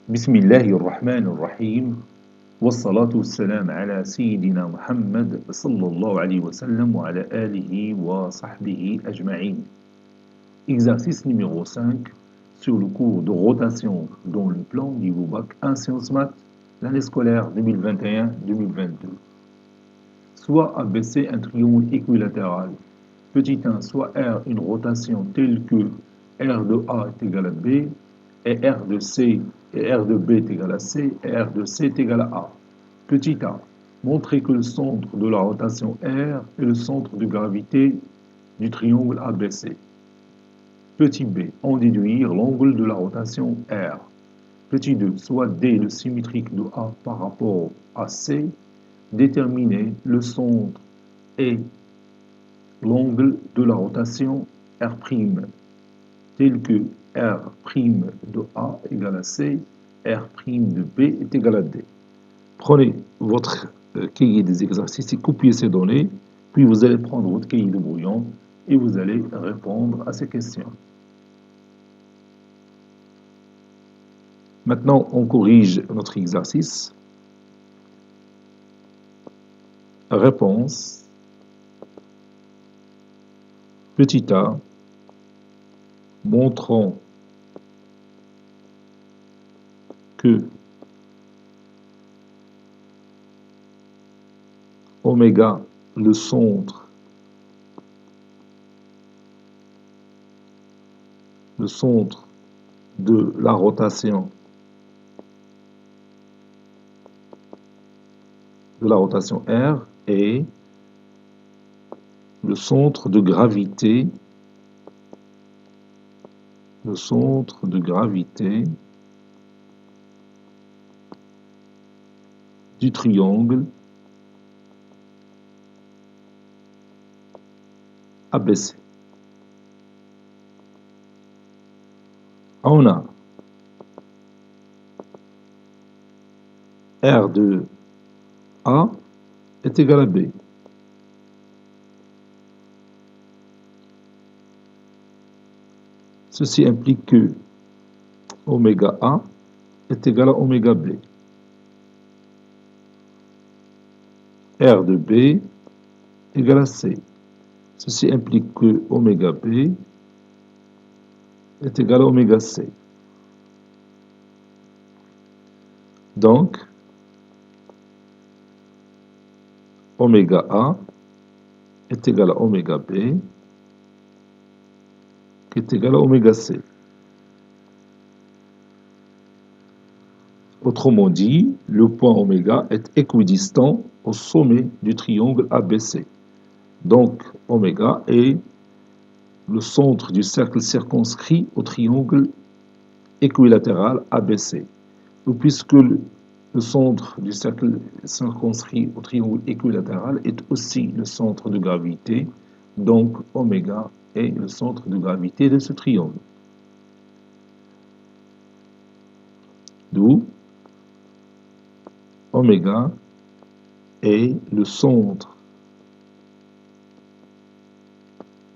بسم الله الرحمن الرحيم والصلاة والسلام على سيدنا محمد صلى الله عليه وسلم وعلى آله وصحبه أجمعين. Exercice numéro 5 sur le cours de rotation dans le plan niveau bac 1 sciences maths l'année scolaire 2021-2022. Soit ABC un triangle équilatéral. Petit 1, soit R une rotation telle que R de A est égal à B et R de C et R de B est égal à C et R de C est égal à A. Petit a, montrer que le centre de la rotation R est le centre de gravité du triangle ABC. Petit b, en déduire l'angle de la rotation R. Petit 2, soit D le symétrique de A par rapport à C, déterminer le centre et l'angle de la rotation R', tel que R' de A égale à C, R' de B est égal à D. Prenez votre cahier des exercices et copiez ces données, puis vous allez prendre votre cahier de brouillon et vous allez répondre à ces questions. Maintenant, on corrige notre exercice. Réponse. Petit a, montrant que oméga, le centre de la rotation R est le centre de gravité du triangle ABC. On a R de A est égal à B. Ceci implique que oméga A est égal à oméga B. R de B égale à C. Ceci implique que oméga B est égal à oméga C. Donc, oméga A est égal à oméga B, qui est égal à oméga C. Autrement dit, le point oméga est équidistant au sommet du triangle ABC. Donc, oméga est le centre du cercle circonscrit au triangle équilatéral ABC. Et puisque le centre du cercle circonscrit au triangle équilatéral est aussi le centre de gravité, donc oméga est le centre de gravité de ce triangle. D'où oméga est le centre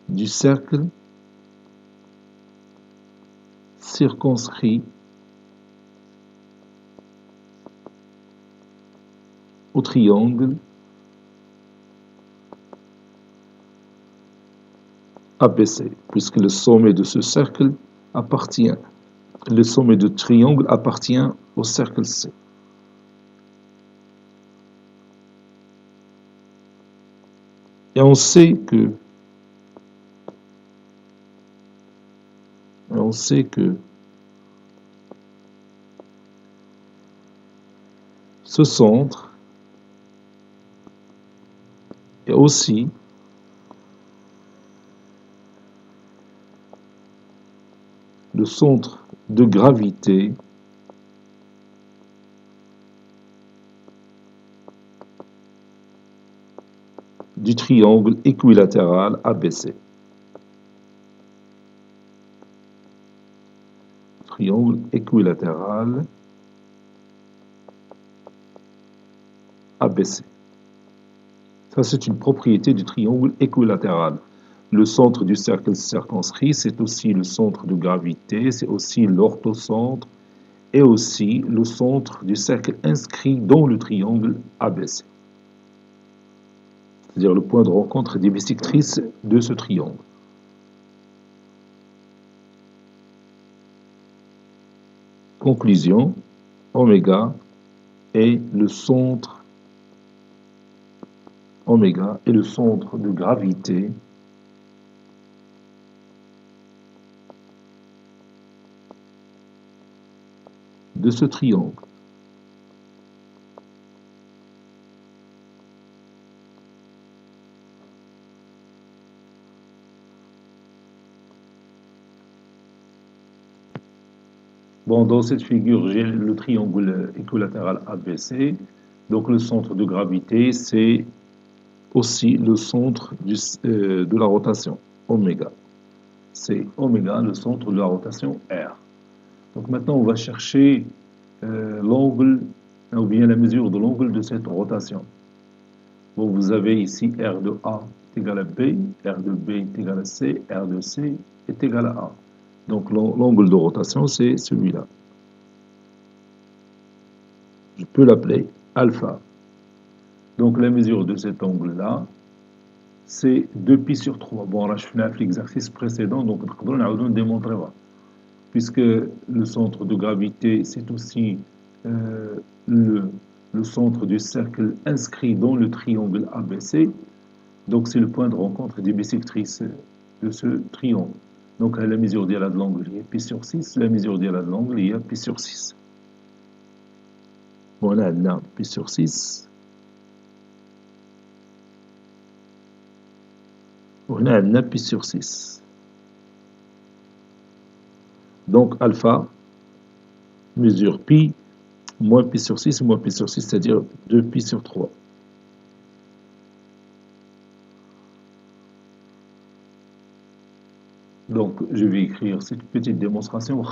du cercle circonscrit au triangle ABC, puisque le sommet de ce cercle le sommet du triangle appartient au cercle C. Et on sait que ce centre est aussi le centre de gravité du triangle équilatéral ABC. Triangle équilatéral ABC. Ça, c'est une propriété du triangle équilatéral. Le centre du cercle circonscrit, c'est aussi le centre de gravité, c'est aussi l'orthocentre est aussi le centre du cercle inscrit dans le triangle ABC. C'est-à-dire le point de rencontre des bisectrices de ce triangle. Conclusion, oméga est le centre de gravité de ce triangle. Bon, dans cette figure, j'ai le triangle équilatéral ABC. Donc le centre de gravité, c'est aussi le centre de la rotation, oméga. C'est oméga, le centre de la rotation R. Donc maintenant, on va chercher l'angle, ou bien la mesure de l'angle de cette rotation. Bon, vous avez ici R de A est égal à B, R de B est égal à C, R de C est égal à A. Donc l'angle de rotation, c'est celui-là. Je peux l'appeler alpha. Donc la mesure de cet angle-là, c'est 2π sur 3. Bon, là, je fais l'exercice précédent, donc on va démontrer. Puisque le centre de gravité, c'est aussi le centre du cercle inscrit dans le triangle ABC. Donc c'est le point de rencontre des bisectrices de ce triangle. Donc la mesure de l'angle, il y a π sur 6. La mesure de l'angle, il y a π sur 6. Bon, là, π sur 6. وهنا عندنا π sur 6. Donc alpha mesure pi moins π sur 6 moins π sur 6, c'est-à-dire 2π sur 3. Donc je vais écrire cette petite démonstration.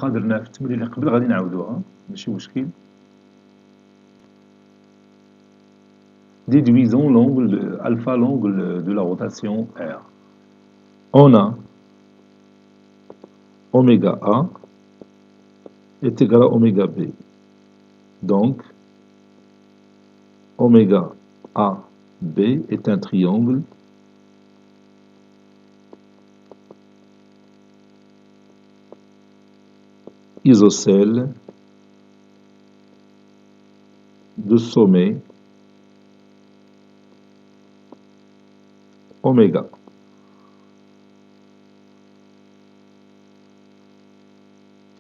Déduisons l'angle alpha, l'angle de la rotation R. On a oméga A est égal à oméga B. Donc, oméga AB est un triangle isocèle de sommet oméga.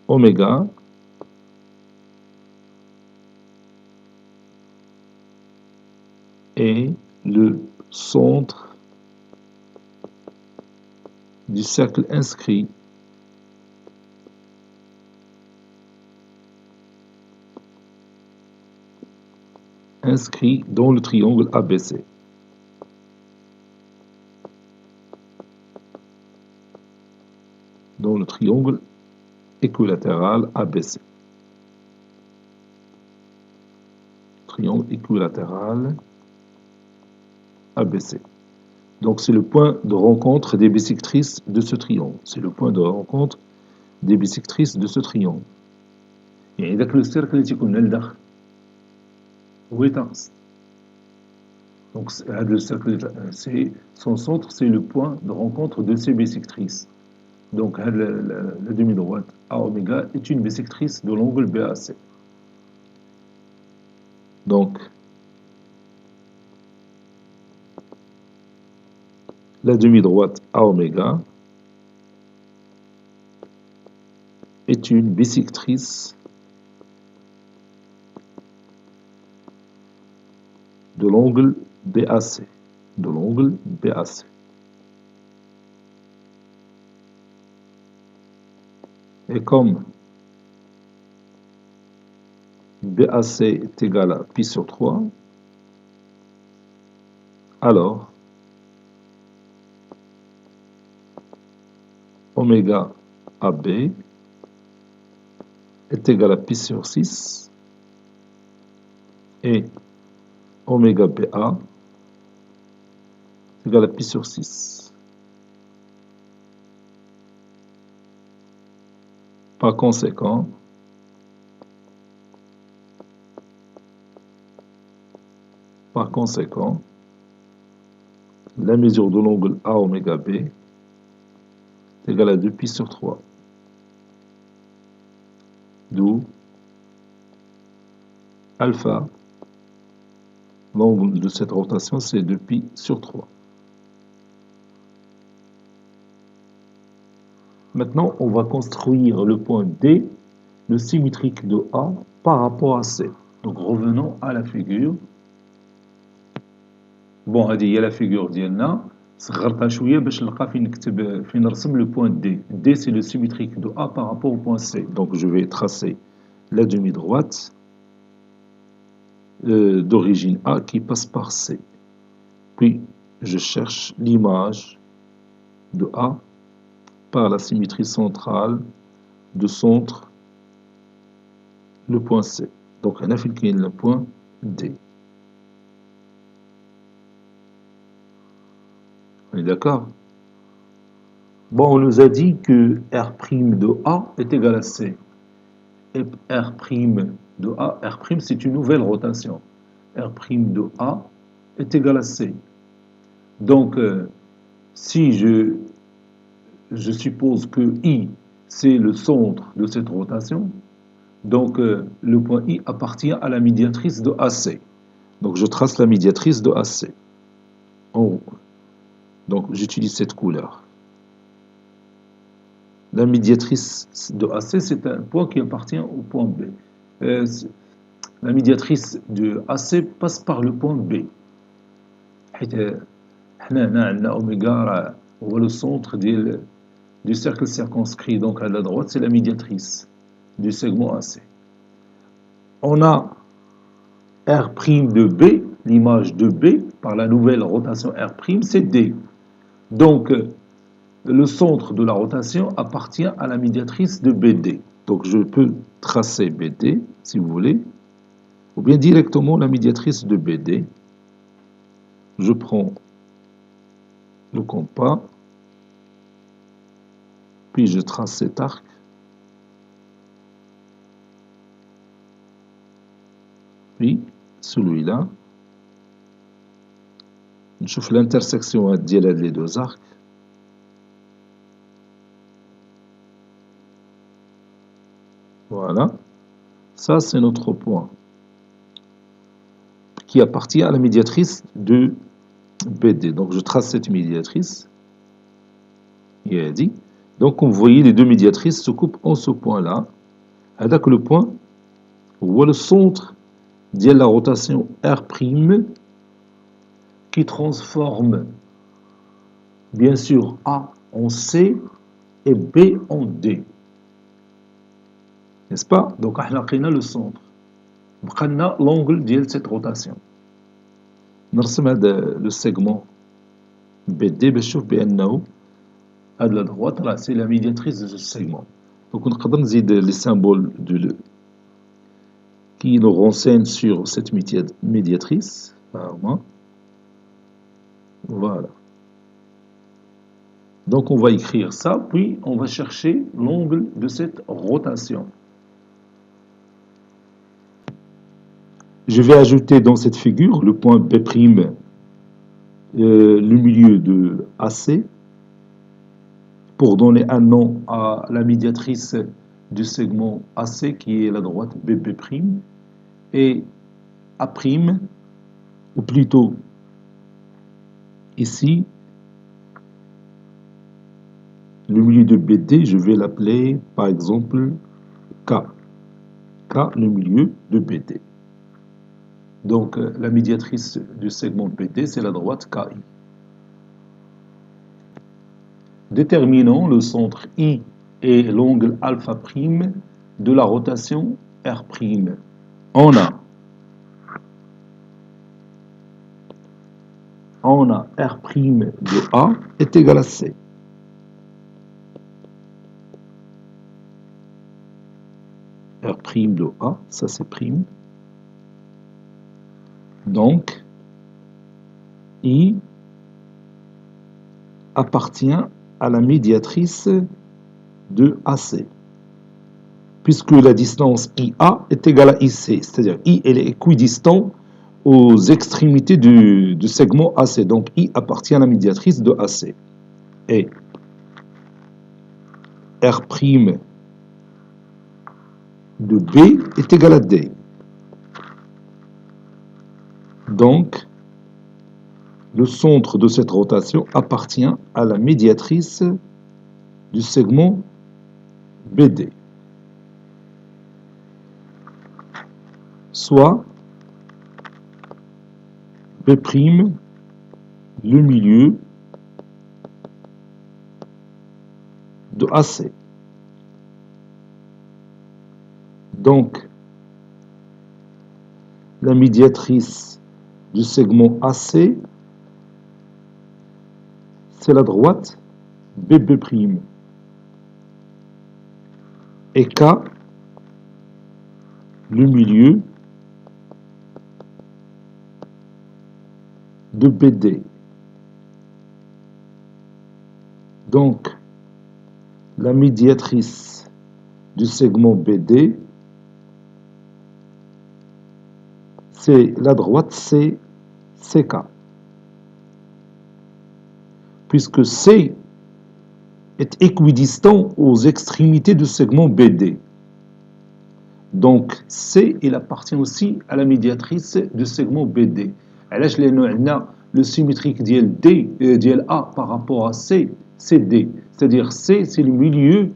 Oméga est le centre du cercle inscrit dans le triangle ABC. Dans le triangle équilatéral ABC. Triangle équilatéral ABC. Donc c'est le point de rencontre des bisectrices de ce triangle. C'est le point de rencontre des bisectrices de ce triangle. يعني ذاك لو سيركل اللي تيكون لداخل هو يتنقص. Donc le cercle, son centre, c'est le point de rencontre de ces bisectrices. Donc la demi-droite A oméga est une bisectrice de l'angle BAC. Donc la demi-droite A oméga est une bisectrice de l'angle BAC. De l'angle BAC. Et comme BAC est égal à π sur 3, alors oméga AB est égal à π sur 6 et oméga BA est égal à π sur 6. Par conséquent, Par conséquent, la mesure de l'angle A oméga B est égale à 2π sur 3. D'où alpha, l'angle de cette rotation, c'est 2π sur 3. Maintenant, on va construire le point D, le symétrique de A, par rapport à C. Donc, revenons à la figure. Bon, il y a la figure ديالنا صغرتها شويه باش نلقى فين نرسم le point D. D, c'est le symétrique de A par rapport au point C. Donc, je vais tracer la demi-droite d'origine A qui passe par C. Puis, je cherche l'image de A par la symétrie centrale de centre, le point C. Donc, on a fait le point D. On est d'accord? Bon, on nous a dit que R' de A est égal à C. Et R' de A, R' c'est une nouvelle rotation. R' de A est égal à C. Donc, si je suppose que I, c'est le centre de cette rotation, donc le point I appartient à la médiatrice de AC. Donc, je trace la médiatrice de AC. En haut. Donc, j'utilise cette couleur. La médiatrice de AC, c'est un point qui appartient au point B. La médiatrice de AC passe par le point B. Oméga est le centre du cercle circonscrit. Donc, à la droite, c'est la médiatrice du segment AC. On a R' de B, l'image de B, par la nouvelle rotation R', c'est D. Donc, le centre de la rotation appartient à la médiatrice de BD. Donc, je peux tracer BD, si vous voulez, ou bien directement la médiatrice de BD. Je prends le compas, puis je trace cet arc. Puis, celui-là, je fais l'intersection entre les deux arcs. Voilà. Ça, c'est notre point qui appartient à la médiatrice de BD. Donc, je trace cette médiatrice. Il a dit. Donc, comme vous voyez, les deux médiatrices se coupent en ce point-là. Avec le point où le centre de la rotation R' qui transforme, bien sûr, A en C et B en D. N'est-ce pas? Donc, on a le centre. On a l'angle de cette rotation. نرسم هذا le segment BD باش نشوف بأنه à la droite, là, c'est la médiatrice de ce segment. Donc, on peut نزيد les symboles qui nous renseignent sur cette médiatrice. Voilà. Donc, on va écrire ça, puis on va chercher l'angle de cette rotation. Je vais ajouter dans cette figure le point B', le milieu de AC, pour donner un nom à la médiatrice du segment AC qui est la droite BB', et A', ou plutôt ici, le milieu de BD, je vais l'appeler par exemple K. K, le milieu de BD. Donc, la médiatrice du segment BD, c'est la droite KI. Déterminons le centre I et l'angle alpha' de la rotation R'. On a R' de A est égal à C. R' de A, ça c'est prime. Donc, I appartient à la médiatrice de AC. Puisque la distance IA est égale à IC, c'est-à-dire I est équidistant aux extrémités du segment AC. Donc I appartient à la médiatrice de AC. Et R' de B est égal à D. Donc, le centre de cette rotation appartient à la médiatrice du segment BD. Soit B', le milieu de AC. Donc, la médiatrice du segment AC, c'est la droite BB'. Et K, le milieu de BD. Donc, la médiatrice du segment BD, c'est la droite CK. Puisque C est équidistant aux extrémités du segment BD. Donc, C, il appartient aussi à la médiatrice du segment BD. علاش لأنه عندنا le symétrique ديال D ديال A par rapport à C, c'est D. C'est-à-dire C, c'est le milieu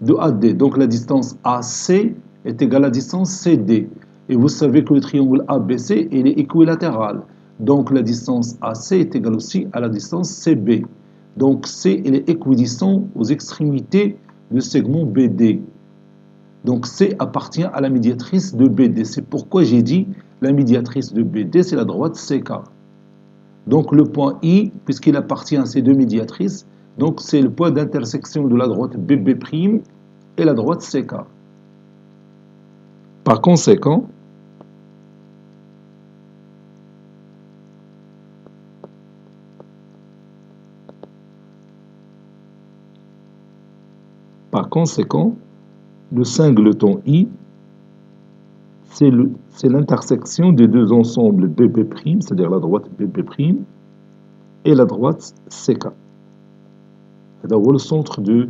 de AD. Donc la distance AC est égale à la distance CD. Et vous savez que le triangle ABC, il est équilatéral. Donc la distance AC est égale aussi à la distance CB. Donc C, il est équidistant aux extrémités du segment BD. Donc C appartient à la médiatrice de BD. C'est pourquoi j'ai dit la médiatrice de BD, c'est la droite CK. Donc le point I, puisqu'il appartient à ces deux médiatrices, donc c'est le point d'intersection de la droite BB' et la droite CK. Par conséquent, le singleton I, c'est l'intersection des deux ensembles BB', c'est-à-dire la droite BB' et la droite CK. C'est-à-dire le centre de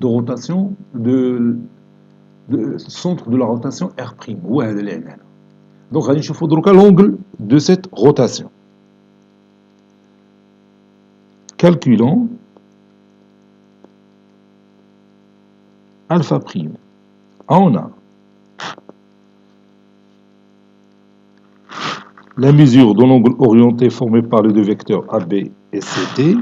rotation centre de la rotation R'. Donc, on va voir l'angle de cette rotation. Calculons alpha prime. On a la mesure de l'angle orienté formé par les deux vecteurs AB et CD.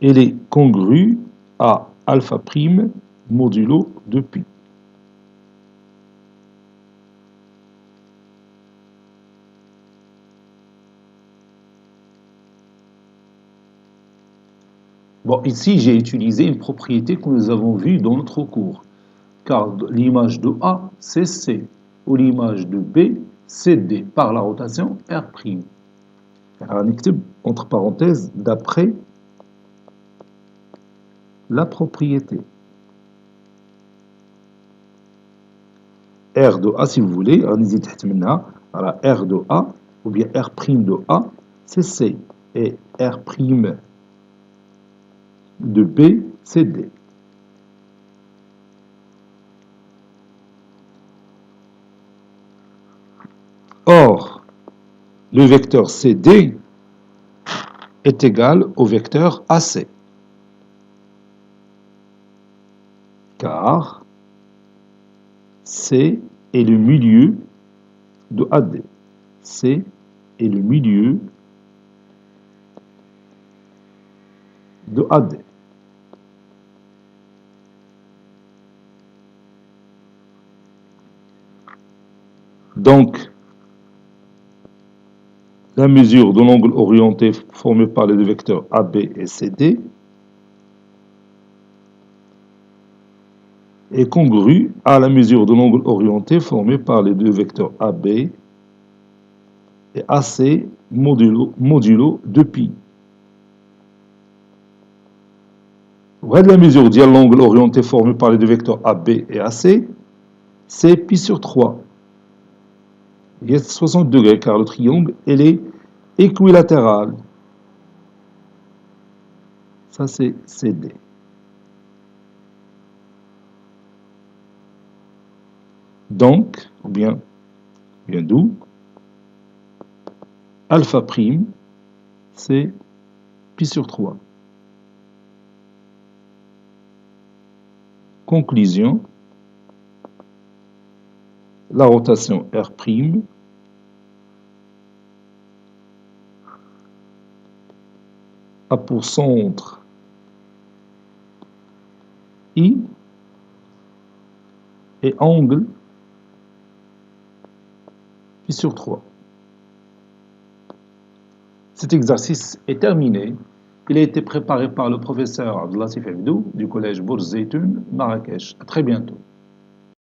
Elle est congrue à alpha prime modulo de pi. Bon, ici, j'ai utilisé une propriété que nous avons vue dans notre cours. Car l'image de A, c'est C. Ou l'image de B, c'est D, par la rotation R'. Alors, entre parenthèses, d'après la propriété. R de A, si vous voulez, R de A, ou bien R' de A, c'est C. Et R' de B, c'est D. Or, le vecteur CD est égal au vecteur AC. Car C est le milieu de AD. C est le milieu de AD. Donc, la mesure de l'angle orienté formé par les deux vecteurs AB et CD est congrue à la mesure de l'angle orienté formé par les deux vecteurs AB et AC modulo de pi. La mesure de l'angle orienté formé par les deux vecteurs AB et AC, c'est pi sur 3. Il y a 60 degrés car le triangle, elle est équilatéral. Ça, c'est CD. Donc, ou bien d'où, alpha prime, c'est pi sur 3. Conclusion, la rotation R' a pour centre I et angle pi sur 3. Cet exercice est terminé. Il a été préparé par le professeur Abdelatif Abdou du collège Bourz Zeytoun, Marrakech. À très bientôt.